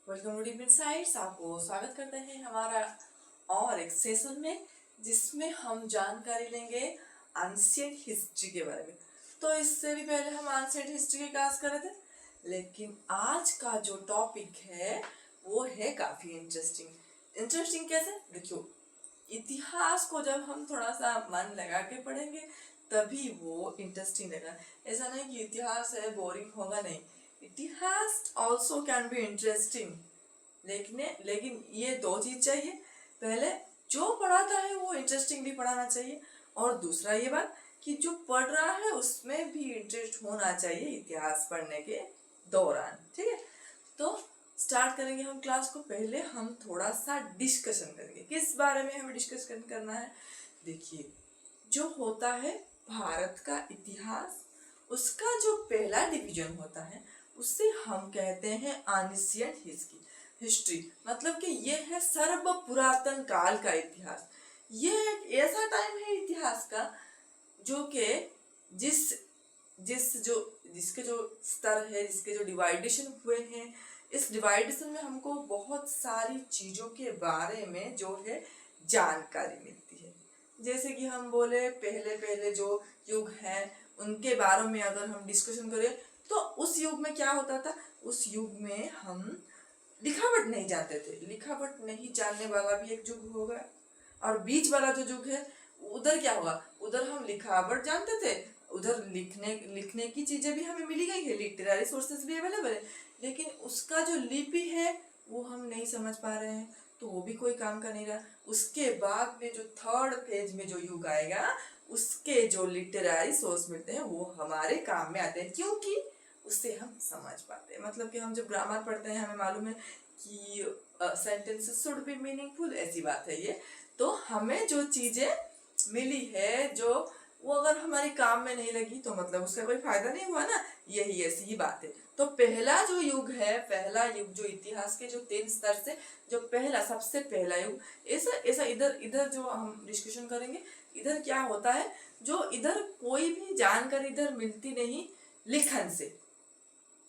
Welcome to deep insights. आपको स्वागत करते हैं हमारा और एक सेशन में, जिसमें हम जानकारी लेंगे एंशिएंट हिस्ट्री के बारे में। तो इससे भी पहले हम एंशिएंट हिस्ट्री की क्लास कर रहे थे, लेकिन आज का जो टॉपिक है वो है काफ़ी इंटरेस्टिंग कैसे? देखियो, इतिहास को जब हम थोड़ा सा मन लगा के पढ़ेंगे तभी वो इंटरेस्टिंग लगेगा। ऐसा नहीं कि इतिहास है बोरिंग होगा, नहीं, इतिहास ऑल्सो कैन बी इंटरेस्टिंग। लेकिन ये दो चीज चाहिए। पहले जो पढ़ाता है वो इंटरेस्टिंगली पढ़ाना चाहिए, और दूसरा ये बात कि जो पढ़ रहा है उसमें भी इंटरेस्ट होना चाहिए इतिहास पढ़ने के दौरान। ठीक है, तो स्टार्ट करेंगे हम क्लास को। पहले हम थोड़ा सा डिस्कशन करेंगे। किस बारे में हमें डिस्कशन करना है? देखिए, जो होता है भारत का इतिहास, उसका जो पहला डिवीजन होता है उसे हम कहते हैं एंशिएंट हिस्ट्री। मतलब कि ये है सर्व पुरातन काल का इतिहास। ये एक ऐसा टाइम है इतिहास का जो कि जिस जिस जो जिसके जो स्तर है, जिसके जो डिवाइडेशन हुए हैं, इस डिवाइडेशन में हमको बहुत सारी चीज़ों के बारे में जो है जानकारी मिलती है। जैसे कि हम बोले पहले पहले जो युग हैं उनके बारे में अगर हम डिस्कशन करें तो उस युग में क्या होता था? उस युग में हम लिखावट नहीं जानते थे। लिखावट नहीं जानने वाला भी एक युग होगा, और बीच वाला जो युग है उधर क्या होगा? उधर हम लिखावट जानते थे, उधर लिखने लिखने की चीजें भी हमें मिली गई है, लिटरेरी सोर्सेस भी अवेलेबल है, लेकिन उसका जो लिपि है वो हम नहीं समझ पा रहे हैं, तो वो भी कोई काम का नहीं रहा। उसके बाद में जो थर्ड फेज में जो युग आएगा, उसके जो लिटरेरी सोर्स मिलते हैं वो हमारे काम में आते हैं, क्योंकि उससे हम समझ पाते हैं। मतलब कि हम जब ग्रामर पढ़ते हैं हमें मालूम है कि सेंटेंसेस शुड बी मीनिंगफुल, ऐसी बात है ये। तो हमें जो चीजें मिली है जो वो अगर हमारी काम में नहीं लगी तो मतलब उसका कोई फायदा नहीं हुआ ना। यही ऐसी ही बात है। तो पहला जो युग है, पहला युग जो इतिहास के जो 3 स्तर से जो पहला सबसे पहला युग, ऐसा ऐसा इधर इधर जो हम डिस्कशन करेंगे, इधर क्या होता है, जो इधर कोई भी जानकारी इधर मिलती नहीं लिखन से,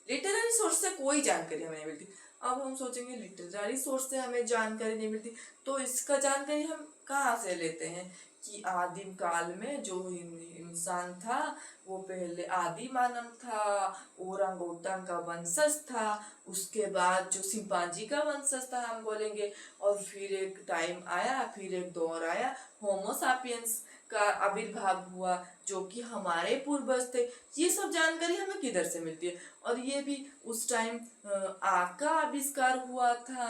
लिटरेरी सोर्स से कोई जानकारी हमें नहीं मिलती। अब हम सोचेंगे लिटरेरी सोर्स से हमें जानकारी नहीं मिलती तो इसका जानकारी हम कहाँ से लेते हैं? कि आदिम काल में जो इंसान था वो पहले आदि मानव था, ओरांगोटांग का वंशज था, उसके बाद जो चिंपांजी का वंशज था हम बोलेंगे, और फिर एक टाइम आया, फिर एक दौर आया, होमो सापियंस का आविर्भाव हुआ जो कि हमारे पूर्वज थे। ये सब जानकारी हमें किधर से मिलती है? और ये भी उस टाइम आग का आविष्कार हुआ था।